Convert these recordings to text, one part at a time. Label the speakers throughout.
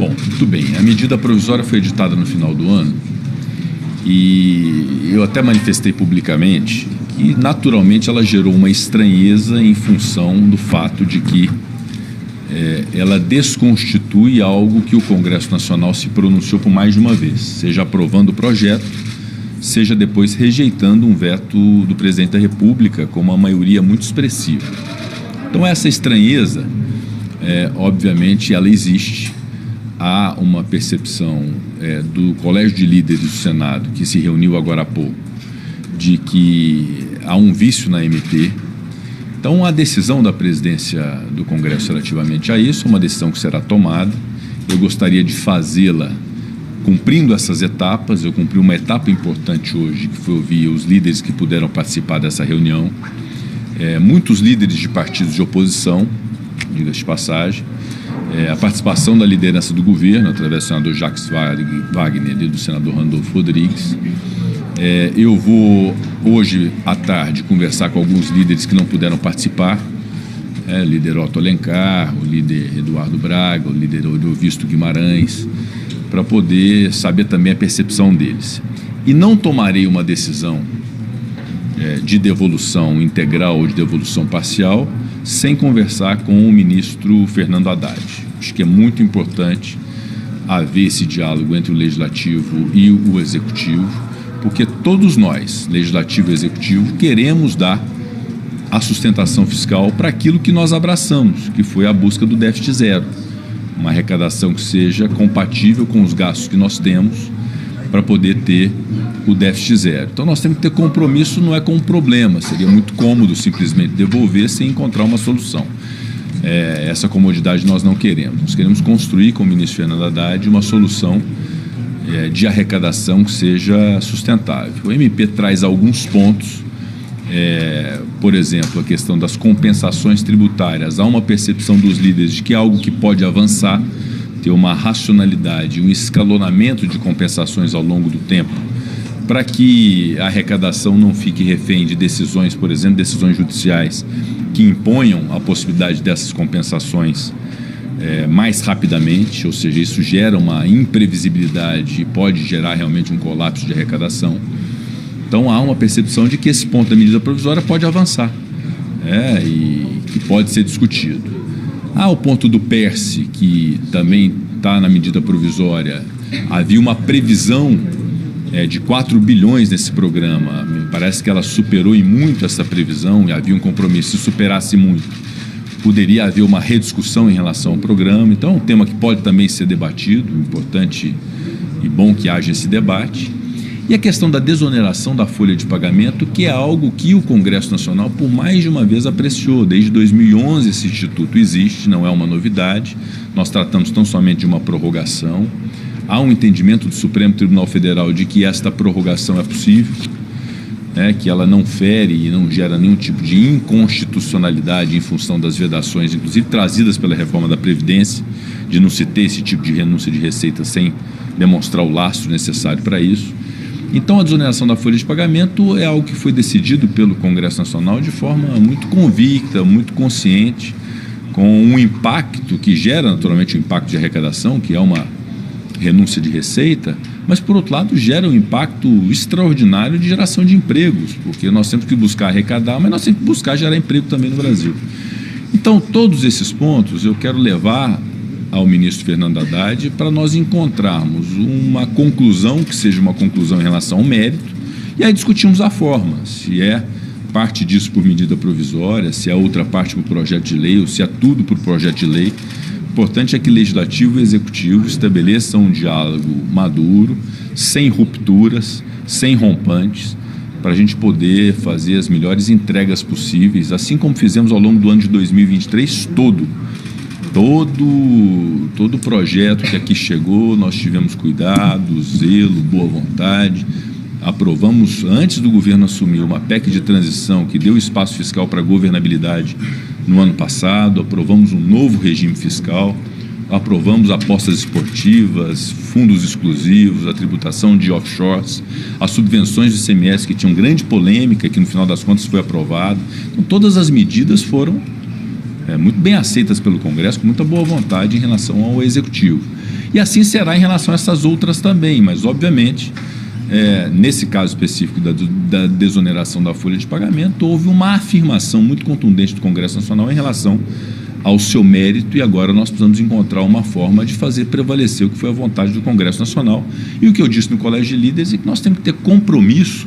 Speaker 1: Bom, muito bem. A medida provisória foi editada no final do ano e eu até manifestei publicamente que, naturalmente, ela gerou uma estranheza em função do fato de que ela desconstitui algo que o Congresso Nacional se pronunciou por mais de uma vez, seja aprovando o projeto, seja depois rejeitando um veto do presidente da República com uma maioria muito expressiva. Então, essa estranheza, obviamente, ela existe. Há uma percepção do Colégio de Líderes do Senado, que se reuniu agora há pouco, de que há um vício na MP. Então, a decisão da presidência do Congresso relativamente a isso é uma decisão que será tomada. Eu gostaria de fazê-la cumprindo essas etapas. Eu cumpri uma etapa importante hoje, que foi ouvir os líderes que puderam participar dessa reunião. Muitos líderes de partidos de oposição, diga-se de passagem. A participação da liderança do governo, através do senador Jacques Wagner e do senador Randolfo Rodrigues. Eu vou, hoje à tarde, conversar com alguns líderes que não puderam participar, o líder Otto Alencar, o líder Eduardo Braga, o líder Odovisto Guimarães, para poder saber também a percepção deles. E não tomarei uma decisão de devolução integral ou de devolução parcial sem conversar com o ministro Fernando Haddad. Acho que é muito importante haver esse diálogo entre o Legislativo e o Executivo, porque todos nós, Legislativo e Executivo, queremos dar a sustentação fiscal para aquilo que nós abraçamos, que foi a busca do déficit zero. Uma arrecadação que seja compatível com os gastos que nós temos para poder ter o déficit zero. Então nós temos que ter compromisso, não é com um problema. Seria muito cômodo simplesmente devolver sem encontrar uma solução. Essa comodidade nós não queremos. Nós queremos construir com o ministro Fernando Haddad uma solução de arrecadação que seja sustentável. O MP traz alguns pontos, por exemplo, a questão das compensações tributárias. Há uma percepção dos líderes de que é algo que pode avançar, ter uma racionalidade, um escalonamento de compensações ao longo do tempo, para que a arrecadação não fique refém de decisões, por exemplo, decisões judiciais que imponham a possibilidade dessas compensações mais rapidamente, ou seja, isso gera uma imprevisibilidade e pode gerar realmente um colapso de arrecadação. Então há uma percepção de que esse ponto da medida provisória pode avançar e que pode ser discutido. Há o ponto do PERSE, que também está na medida provisória. Havia uma previsão de 4 bilhões nesse programa. Me parece que ela superou em muito essa previsão e havia um compromisso. Se superasse muito, poderia haver uma rediscussão em relação ao programa. Então é um tema que pode também ser debatido, importante e bom que haja esse debate. E a questão da desoneração da folha de pagamento, que é algo que o Congresso Nacional por mais de uma vez apreciou. Desde 2011 esse instituto existe, não é uma novidade. Nós tratamos tão somente de uma prorrogação. Há um entendimento do Supremo Tribunal Federal de que esta prorrogação é possível, que ela não fere e não gera nenhum tipo de inconstitucionalidade em função das vedações, inclusive trazidas pela reforma da Previdência, de não se ter esse tipo de renúncia de receita sem demonstrar o lastro necessário para isso. Então, a desoneração da folha de pagamento é algo que foi decidido pelo Congresso Nacional de forma muito convicta, muito consciente, com um impacto que gera naturalmente um impacto de arrecadação, que é uma renúncia de receita, mas, por outro lado, gera um impacto extraordinário de geração de empregos, porque nós temos que buscar arrecadar, mas nós temos que buscar gerar emprego também no Brasil. Então, todos esses pontos eu quero levar ao ministro Fernando Haddad para nós encontrarmos uma conclusão que seja uma conclusão em relação ao mérito e aí discutimos a forma, se é parte disso por medida provisória, se é outra parte por projeto de lei ou se é tudo por projeto de lei. O importante é que Legislativo e Executivo estabeleçam um diálogo maduro, sem rupturas, sem rompantes, para a gente poder fazer as melhores entregas possíveis, assim como fizemos ao longo do ano de 2023 todo projeto que aqui chegou, nós tivemos cuidado, zelo, boa vontade. Aprovamos, antes do governo assumir, uma PEC de transição que deu espaço fiscal para a governabilidade no ano passado, aprovamos um novo regime fiscal, aprovamos apostas esportivas, fundos exclusivos, a tributação de offshores, as subvenções do ICMS, que tinham grande polêmica, que no final das contas foi aprovado. Então, todas as medidas foram muito bem aceitas pelo Congresso, com muita boa vontade em relação ao Executivo. E assim será em relação a essas outras também, mas obviamente, nesse caso específico da desoneração da folha de pagamento, houve uma afirmação muito contundente do Congresso Nacional em relação ao seu mérito, e agora nós precisamos encontrar uma forma de fazer prevalecer o que foi a vontade do Congresso Nacional. E o que eu disse no Colégio de Líderes é que nós temos que ter compromisso,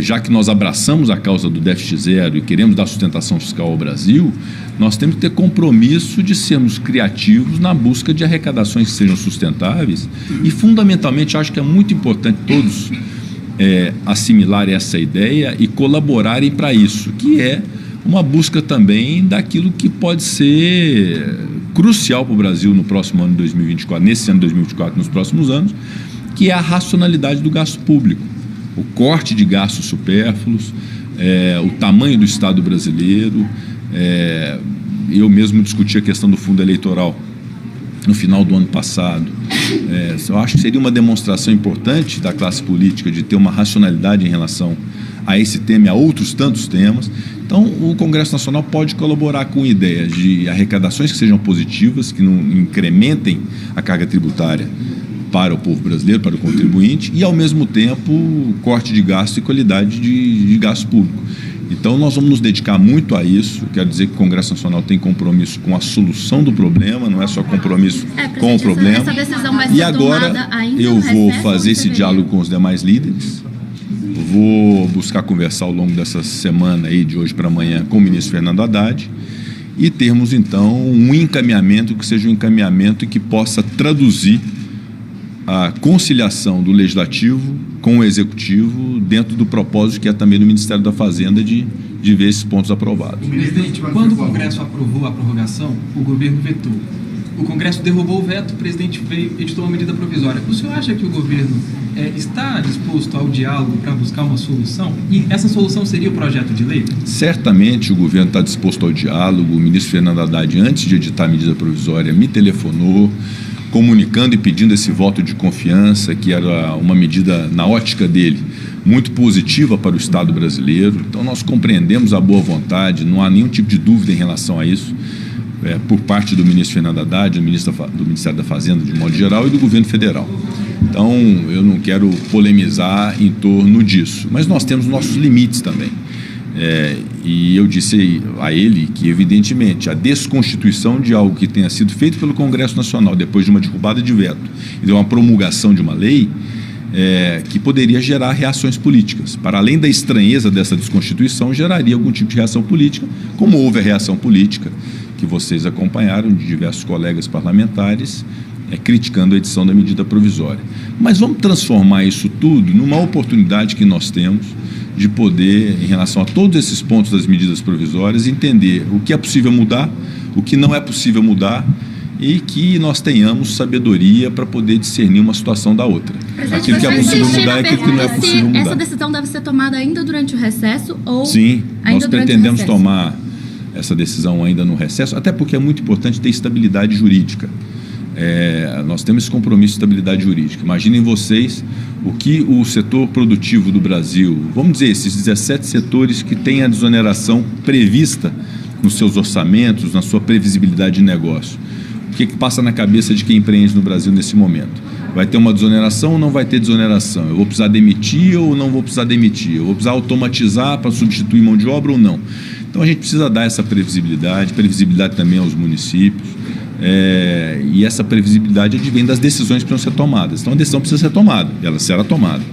Speaker 1: já que nós abraçamos a causa do déficit zero e queremos dar sustentação fiscal ao Brasil, nós temos que ter compromisso de sermos criativos na busca de arrecadações que sejam sustentáveis, e fundamentalmente acho que é muito importante todos assimilarem essa ideia e colaborarem para isso, que é uma busca também daquilo que pode ser crucial para o Brasil no próximo ano de 2024, nesse ano de 2024, nos próximos anos, que é a racionalidade do gasto público, o corte de gastos supérfluos, o tamanho do Estado brasileiro. Eu mesmo discuti a questão do fundo eleitoral no final do ano passado. Eu acho que seria uma demonstração importante da classe política de ter uma racionalidade em relação a esse tema e a outros tantos temas. Então, o Congresso Nacional pode colaborar com ideias de arrecadações que sejam positivas, que não incrementem a carga tributária para o povo brasileiro, para o contribuinte, e, ao mesmo tempo, corte de gasto e qualidade de gasto público. Então, nós vamos nos dedicar muito a isso. Quero dizer que o Congresso Nacional tem compromisso com a solução do problema, não é só compromisso com o problema.
Speaker 2: Essa decisão vai ser
Speaker 1: e agora eu vou fazer esse diálogo com os demais líderes. Vou buscar conversar ao longo dessa semana aí, de hoje para amanhã, com o ministro Fernando Haddad, e termos então um encaminhamento que seja um encaminhamento que possa traduzir a conciliação do Legislativo com o Executivo dentro do propósito que é também do Ministério da Fazenda de ver esses pontos aprovados.
Speaker 3: Presidente, quando o Congresso aprovou a prorrogação, o governo vetou. O Congresso derrubou o veto, o presidente veio e editou uma medida provisória. O senhor acha que o governo está disposto ao diálogo para buscar uma solução? E essa solução seria o projeto de lei?
Speaker 1: Certamente o governo está disposto ao diálogo. O ministro Fernando Haddad, antes de editar a medida provisória, me telefonou, comunicando e pedindo esse voto de confiança, que era uma medida, na ótica dele, muito positiva para o Estado brasileiro. Então nós compreendemos a boa vontade, não há nenhum tipo de dúvida em relação a isso, por parte do ministro Fernando Haddad, do Ministério da Fazenda de modo geral e do governo federal. Então eu não quero polemizar em torno disso, mas nós temos nossos limites também. E eu disse a ele que, evidentemente, a desconstituição de algo que tenha sido feito pelo Congresso Nacional depois de uma derrubada de veto e de uma promulgação de uma lei, que poderia gerar reações políticas. Para além da estranheza dessa desconstituição, geraria algum tipo de reação política, como houve a reação política que vocês acompanharam de diversos colegas parlamentares criticando a edição da medida provisória. Mas vamos transformar isso tudo numa oportunidade que nós temos de poder, em relação a todos esses pontos das medidas provisórias, entender o que é possível mudar, o que não é possível mudar, e que nós tenhamos sabedoria para poder discernir uma situação da outra. Aquilo que é possível mudar e aquilo que não é possível mudar.
Speaker 2: Essa decisão deve ser tomada ainda durante o recesso ou
Speaker 1: Sim,
Speaker 2: ainda
Speaker 1: nós pretendemos tomar essa decisão ainda no recesso, até porque é muito importante ter estabilidade jurídica. Nós temos esse compromisso de estabilidade jurídica. Imaginem vocês o que o setor produtivo do Brasil, vamos dizer, esses 17 setores que têm a desoneração prevista nos seus orçamentos, na sua previsibilidade de negócio. O que passa na cabeça de quem empreende no Brasil nesse momento? Vai ter uma desoneração ou não vai ter desoneração? Eu vou precisar demitir ou não vou precisar demitir? Eu vou precisar automatizar para substituir mão de obra ou não? Então a gente precisa dar essa previsibilidade também aos municípios, e essa previsibilidade advém das decisões que precisam ser tomadas. Então a decisão precisa ser tomada, ela será tomada.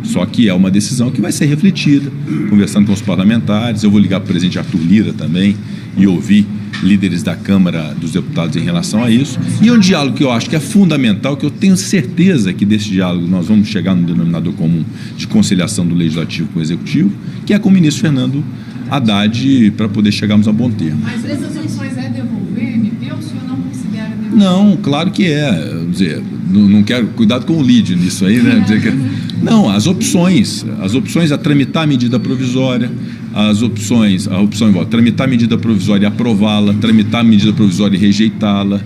Speaker 1: Só que é uma decisão que vai ser refletida, conversando com os parlamentares. Eu vou ligar para o presidente Arthur Lira também e ouvir líderes da Câmara dos Deputados em relação a isso. E é um diálogo que eu acho que é fundamental, que eu tenho certeza que desse diálogo nós vamos chegar no denominador comum de conciliação do Legislativo com o Executivo, que é com o ministro Fernando Haddad, para poder chegarmos a bom termo.
Speaker 4: Mas essas opções devolver, MT, ou o senhor não considera devolver?
Speaker 1: Não, claro que é. Dizer, não quero, cuidado com o lead nisso aí, né? Dizer que, não, as opções a tramitar a medida provisória, a opção envolve tramitar a medida provisória e aprová-la, tramitar a medida provisória e rejeitá-la,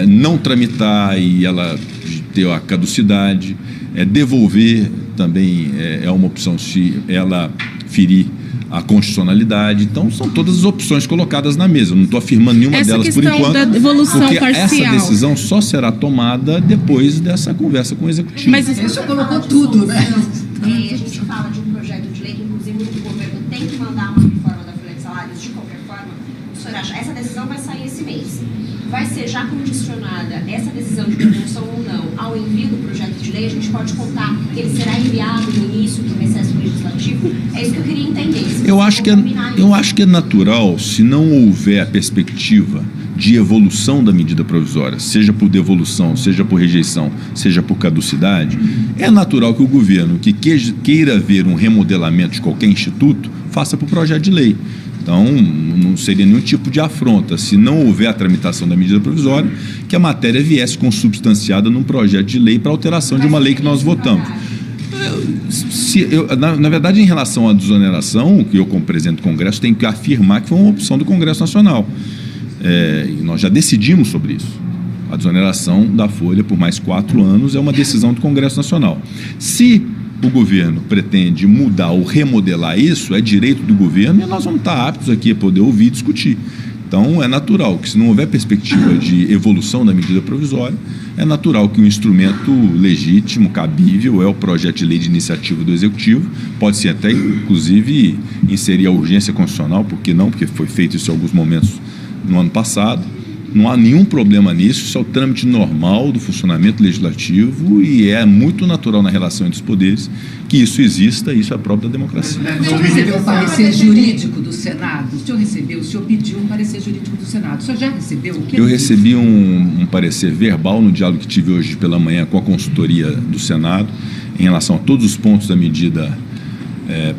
Speaker 1: não tramitar e ela ter a caducidade, devolver também é uma opção se ela ferir a constitucionalidade. Então, são todas as opções colocadas na mesa. Eu não estou afirmando nenhuma
Speaker 5: essa
Speaker 1: delas por enquanto.
Speaker 5: Essa questão da devolução
Speaker 1: porque
Speaker 5: parcial.
Speaker 1: essa decisão só será tomada depois dessa conversa com o Executivo.
Speaker 5: Mas
Speaker 6: isso colocou tudo, né?
Speaker 7: A gente fala de um projeto de lei que, inclusive, o governo tem que mandar uma reforma da folha de salários de qualquer forma. O senhor acha, essa decisão vai sair esse mês. Vai ser já condicionada essa decisão de devolução ou não ao envio do projeto de lei? A gente pode contar que ele será enviado no início do recesso legislativo? É isso que eu queria entender.
Speaker 1: Eu acho que é natural, se não houver a perspectiva de evolução da medida provisória, seja por devolução, seja por rejeição, seja por caducidade, é natural que o governo que queira ver um remodelamento de qualquer instituto, faça por projeto de lei. Então, não seria nenhum tipo de afronta, se não houver a tramitação da medida provisória, que a matéria viesse consubstanciada num projeto de lei para alteração de uma lei que nós votamos. Na verdade, em relação à desoneração, que eu, como presidente do Congresso, tenho que afirmar que foi uma opção do Congresso Nacional. E nós já decidimos sobre isso. A desoneração da folha por mais 4 anos é uma decisão do Congresso Nacional. Se o governo pretende mudar ou remodelar isso, é direito do governo e nós vamos estar aptos aqui a poder ouvir e discutir. Então, é natural que, se não houver perspectiva de evolução da medida provisória, é natural que um instrumento legítimo, cabível, é o projeto de lei de iniciativa do Executivo. Pode-se até, inclusive, inserir a urgência constitucional, por que não? Porque foi feito isso em alguns momentos no ano passado. Não há nenhum problema nisso, isso é o trâmite normal do funcionamento legislativo e é muito natural na relação entre os poderes que isso exista, isso é próprio da democracia.
Speaker 6: O senhor recebeu um parecer jurídico do Senado? O senhor pediu um parecer jurídico do Senado. O senhor já recebeu? O que
Speaker 1: eu recebi um parecer verbal no diálogo que tive hoje pela manhã com a consultoria do Senado em relação a todos os pontos da medida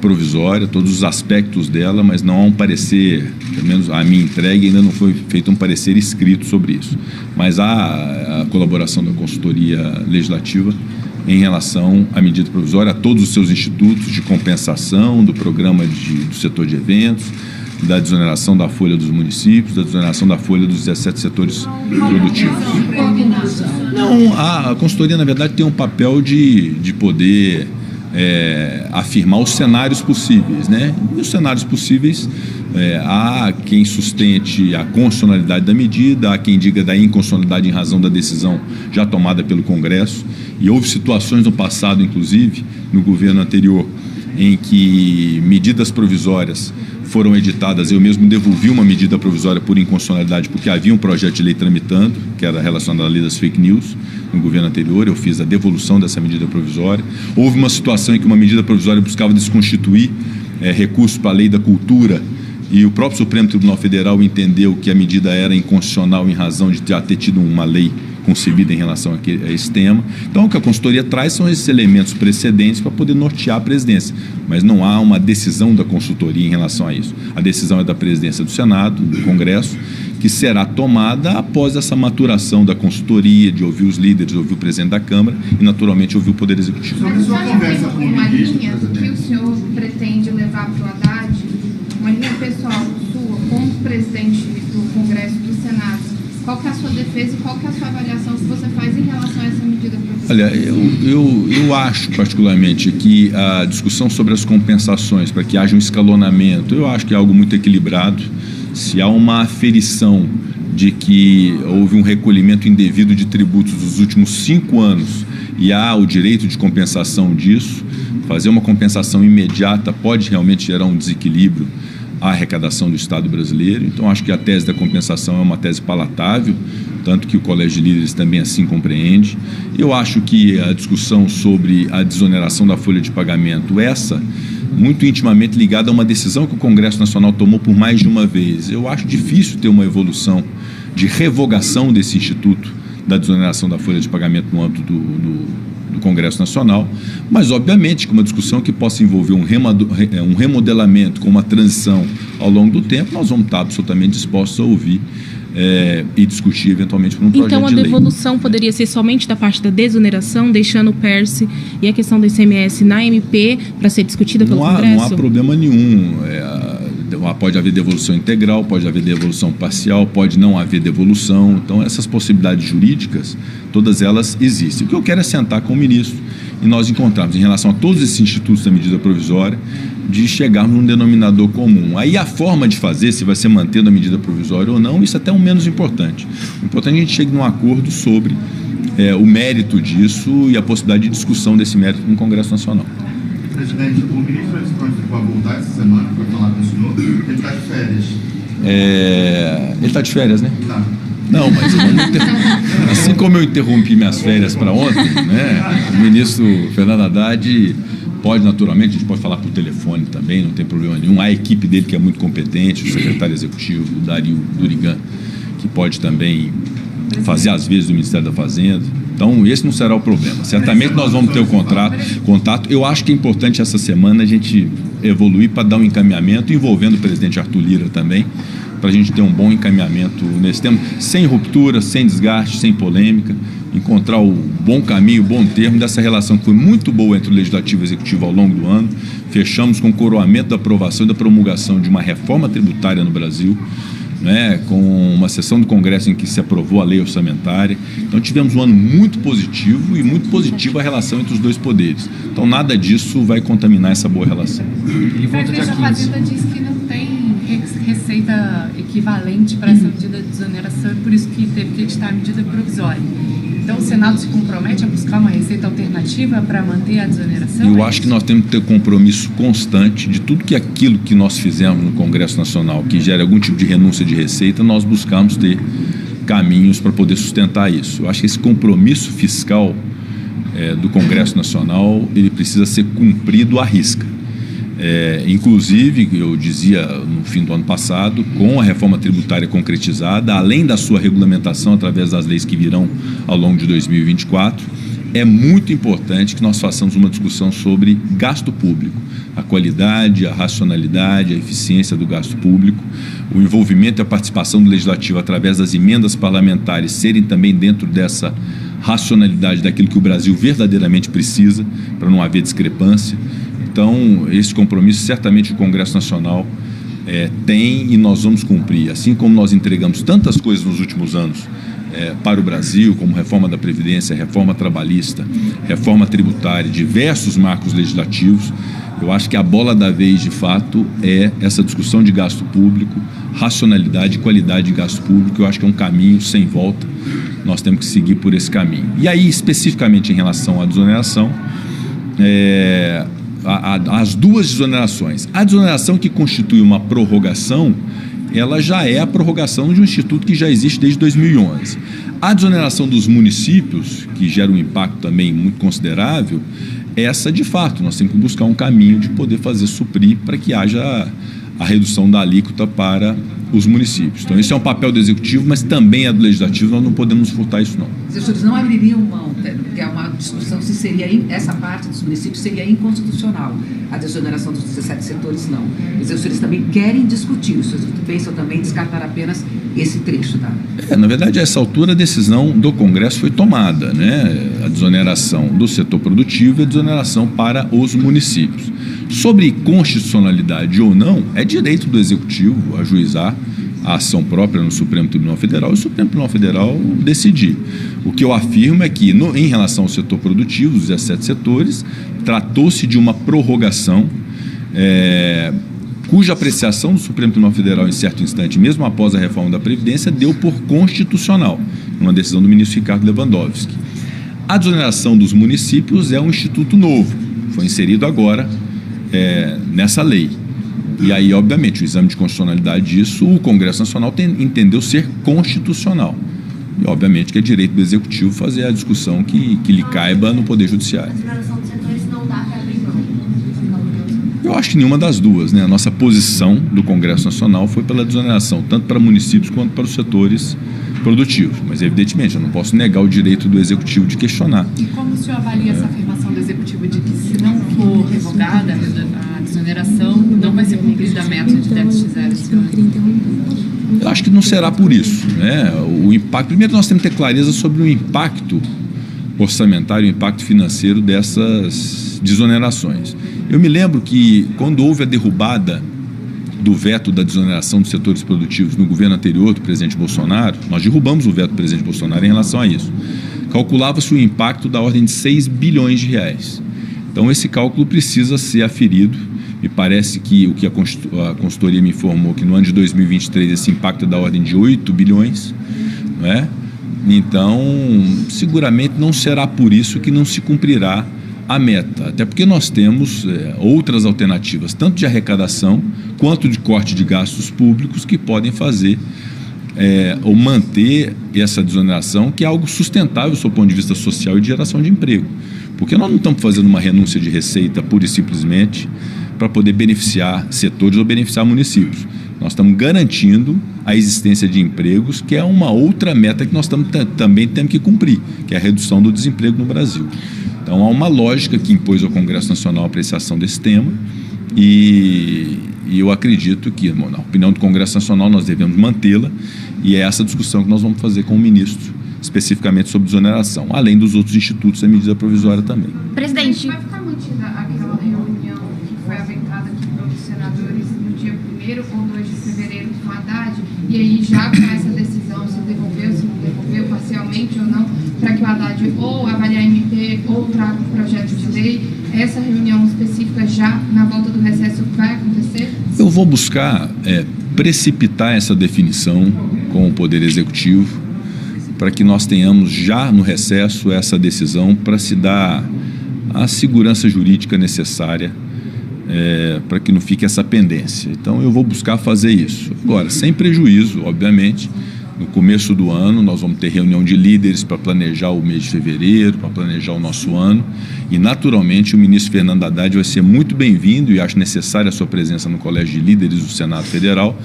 Speaker 1: provisória, todos os aspectos dela, mas não há um parecer, pelo menos a minha entrega ainda não foi feito um parecer escrito sobre isso. Mas há a colaboração da consultoria legislativa em relação à medida provisória, a todos os seus institutos de compensação, do programa do setor de eventos, da desoneração da folha dos municípios, da desoneração da folha dos 17 setores produtivos. Não, a consultoria, na verdade, tem um papel de poder afirmar os cenários possíveis, né? E os cenários possíveis, há quem sustente a constitucionalidade da medida, há quem diga da inconstitucionalidade em razão da decisão já tomada pelo Congresso, e houve situações no passado, inclusive, no governo anterior, em que medidas provisórias foram editadas. Eu mesmo devolvi uma medida provisória por inconstitucionalidade porque havia um projeto de lei tramitando, que era relacionado à lei das fake news, no governo anterior. Eu fiz a devolução dessa medida provisória. Houve uma situação em que uma medida provisória buscava desconstituir recursos para a lei da cultura e o próprio Supremo Tribunal Federal entendeu que a medida era inconstitucional em razão de já ter tido uma lei concebida em relação a esse tema. Então, o que a consultoria traz são esses elementos precedentes para poder nortear a presidência, mas não há uma decisão da consultoria em relação a isso. A decisão é da presidência do Senado, do Congresso, que será tomada após essa maturação da consultoria, de ouvir os líderes, ouvir o presidente da Câmara e, naturalmente, ouvir o Poder Executivo.
Speaker 4: Mas só conversa com uma linha que o senhor pretende levar para o Haddad, uma linha pessoal sua, como presidente do Congresso e do Senado. Qual que é a sua defesa e qual que é a sua avaliação que você faz em relação a essa medida provisória?
Speaker 1: Olha, eu acho particularmente que a discussão sobre as compensações, para que haja um escalonamento, eu acho que é algo muito equilibrado. Se há uma aferição de que houve um recolhimento indevido de tributos dos últimos 5 anos e há o direito de compensação disso, fazer uma compensação imediata pode realmente gerar um desequilíbrio à arrecadação do Estado brasileiro. Então, acho que a tese da compensação é uma tese palatável, tanto que o Colégio de Líderes também assim compreende. Eu acho que a discussão sobre a desoneração da folha de pagamento, muito intimamente ligada a uma decisão que o Congresso Nacional tomou por mais de uma vez. Eu acho difícil ter uma evolução de revogação desse instituto da desoneração da folha de pagamento no âmbito do Congresso Nacional, mas obviamente que uma discussão que possa envolver um remodelamento com uma transição ao longo do tempo, nós vamos estar absolutamente dispostos a ouvir e discutir eventualmente por um projeto de lei.
Speaker 5: Então a devolução poderia ser somente da parte da desoneração, deixando o PERSE e a questão do ICMS na MP para ser discutida pelo Congresso?
Speaker 1: Não há problema nenhum. Pode haver devolução integral, pode haver devolução parcial, pode não haver devolução. Então, essas possibilidades jurídicas, todas elas existem. O que eu quero é sentar com o ministro e nós encontrarmos, em relação a todos esses institutos da medida provisória, de chegarmos num denominador comum. Aí a forma de fazer, se vai ser mantendo a medida provisória ou não, isso até é o menos importante. O importante é que a gente chegue num acordo sobre o mérito disso e a possibilidade de discussão desse mérito no Congresso Nacional.
Speaker 8: Presidente, o ministro da Educação vai voltar essa semana para falar com o senhor, ele está de férias.
Speaker 1: Ele está de férias, né?
Speaker 8: Tá.
Speaker 1: Não, mas assim como eu interrompi minhas férias para ontem, né, o ministro Fernando Haddad pode, naturalmente, a gente pode falar por telefone também, não tem problema nenhum. A equipe dele, que é muito competente, o secretário executivo, o Dario Durigan, que pode também fazer às vezes do Ministério da Fazenda. Então, esse não será o problema. Certamente nós vamos ter o contato. Eu acho que é importante essa semana a gente evoluir para dar um encaminhamento, envolvendo o presidente Arthur Lira também, para a gente ter um bom encaminhamento nesse tema, sem ruptura, sem desgaste, sem polêmica, encontrar o bom caminho, o bom termo dessa relação que foi muito boa entre o Legislativo e o Executivo ao longo do ano. Fechamos com o coroamento da aprovação e da promulgação de uma reforma tributária no Brasil, né, com uma sessão do Congresso em que se aprovou a lei orçamentária. Então tivemos um ano muito positivo e muito positiva a relação entre os dois poderes. Então nada disso vai contaminar essa boa relação.
Speaker 9: E volta dia 15. A Fazenda diz que não tem receita equivalente para essa medida de desoneração e por isso que teve que editar a medida provisória. Então o Senado se compromete a buscar uma receita alternativa para manter a desoneração?
Speaker 1: Eu acho que nós temos que ter compromisso constante de tudo que aquilo que nós fizemos no Congresso Nacional, que gera algum tipo de renúncia de receita, nós buscamos ter caminhos para poder sustentar isso. Eu acho que esse compromisso fiscal do Congresso Nacional, ele precisa ser cumprido à risca. Inclusive, eu dizia no fim do ano passado, com a reforma tributária concretizada, além da sua regulamentação através das leis que virão ao longo de 2024, é muito importante que nós façamos uma discussão sobre gasto público, a qualidade, a racionalidade, a eficiência do gasto público, o envolvimento e a participação do Legislativo através das emendas parlamentares serem também dentro dessa racionalidade daquilo que o Brasil verdadeiramente precisa, para não haver discrepância. Então, esse compromisso certamente o Congresso Nacional tem e nós vamos cumprir. Assim como nós entregamos tantas coisas nos últimos anos para o Brasil, como reforma da Previdência, reforma trabalhista, reforma tributária, diversos marcos legislativos, eu acho que a bola da vez, de fato, é essa discussão de gasto público, racionalidade e qualidade de gasto público. Eu acho que é um caminho sem volta, nós temos que seguir por esse caminho. E aí, especificamente em relação à desoneração, as duas desonerações. A desoneração que constitui uma prorrogação, ela já é a prorrogação de um instituto que já existe desde 2011. A desoneração dos municípios, que gera um impacto também muito considerável, essa, de fato, nós temos que buscar um caminho de poder fazer suprir para que haja a redução da alíquota para os municípios. Então, esse é um papel do Executivo, mas também é do Legislativo, nós não podemos furtar isso, não.
Speaker 6: Os senhores não abririam mão, porque é uma discussão se seria, essa parte dos municípios seria inconstitucional, a desoneração dos 17 setores, não. Mas os senhores também querem discutir, os senhores pensam também em descartar apenas esse trecho da...
Speaker 1: Na verdade, a essa altura, a decisão do Congresso foi tomada, né? A desoneração do setor produtivo e a desoneração para os municípios. Sobre constitucionalidade ou não, é direito do Executivo ajuizar a ação própria no Supremo Tribunal Federal e o Supremo Tribunal Federal decidir. O que eu afirmo é que, em relação ao setor produtivo, os 17 setores, tratou-se de uma prorrogação cuja apreciação do Supremo Tribunal Federal, em certo instante, mesmo após a reforma da Previdência, deu por constitucional, uma decisão do ministro Ricardo Lewandowski. A desoneração dos municípios é um instituto novo, foi inserido agora nessa lei. E aí, obviamente, o exame de constitucionalidade disso, o Congresso Nacional entendeu ser constitucional. E, obviamente, que é direito do Executivo fazer a discussão que lhe caiba no Poder Judiciário.
Speaker 7: A desoneração dos setores não dá para abrir mão.
Speaker 1: Eu acho que nenhuma das duas, né? A nossa posição do Congresso Nacional foi pela desoneração, tanto para municípios quanto para os setores produtivos. Mas, evidentemente, eu não posso negar o direito do Executivo de questionar.
Speaker 9: E como o senhor avalia essa afirmação do Executivo de que, se não for revogada a desoneração, não vai ser cumprida a meta de déficit zero esse ano?
Speaker 1: Eu acho que não será por isso, né? O impacto, primeiro nós temos que ter clareza sobre o impacto orçamentário, o impacto financeiro dessas desonerações. Eu me lembro que quando houve a derrubada do veto da desoneração dos setores produtivos no governo anterior do presidente Bolsonaro, nós derrubamos o veto do presidente Bolsonaro em relação a isso. Calculava-se o impacto da ordem de 6 bilhões de reais. Então esse cálculo precisa ser aferido Me parece que o que a consultoria me informou, que no ano de 2023 esse impacto é da ordem de 8 bilhões, não é? Então, seguramente não será por isso que não se cumprirá a meta, até porque nós temos outras alternativas, tanto de arrecadação quanto de corte de gastos públicos, que podem fazer ou manter essa desoneração, que é algo sustentável do seu ponto de vista social e de geração de emprego. Porque nós não estamos fazendo uma renúncia de receita pura e simplesmente para poder beneficiar setores ou beneficiar municípios. Nós estamos garantindo a existência de empregos, que é uma outra meta que nós também temos que cumprir, que é a redução do desemprego no Brasil. Então, há uma lógica que impôs ao Congresso Nacional a apreciação desse tema e eu acredito que, na opinião do Congresso Nacional, nós devemos mantê-la, e é essa discussão que nós vamos fazer com o ministro, especificamente sobre desoneração, além dos outros institutos da medida provisória também.
Speaker 2: Presidente,
Speaker 4: vai ficar mantida aquela reunião que foi aventada aqui pelos senadores no dia 1º ou 2 de fevereiro com o Haddad, e aí já com essa decisão, se devolveu, se não devolveu, parcialmente ou não, para que o Haddad ou avalie a MP ou traga o projeto de lei, essa reunião específica já na volta do recesso vai acontecer?
Speaker 1: Eu vou buscar precipitar essa definição com o Poder Executivo, para que nós tenhamos já no recesso essa decisão para se dar a segurança jurídica necessária para que não fique essa pendência. Então eu vou buscar fazer isso. Agora, sem prejuízo, obviamente, no começo do ano nós vamos ter reunião de líderes para planejar o mês de fevereiro, para planejar o nosso ano, e naturalmente o ministro Fernando Haddad vai ser muito bem-vindo, e acho necessária a sua presença no Colégio de Líderes do Senado Federal,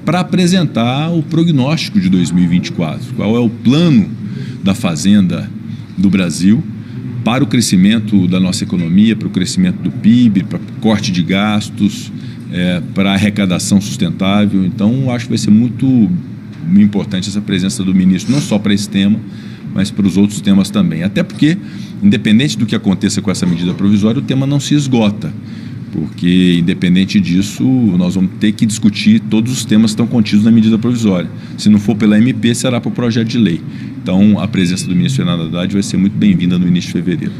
Speaker 1: para apresentar o prognóstico de 2024, qual é o plano da Fazenda do Brasil para o crescimento da nossa economia, para o crescimento do PIB, para o corte de gastos, para a arrecadação sustentável. Então, acho que vai ser muito importante essa presença do ministro, não só para esse tema, mas para os outros temas também. Até porque, independente do que aconteça com essa medida provisória, o tema não se esgota. Porque, independente disso, nós vamos ter que discutir todos os temas que estão contidos na medida provisória. Se não for pela MP, será para o projeto de lei. Então, a presença do ministro Fernando Haddad vai ser muito bem-vinda no início de fevereiro.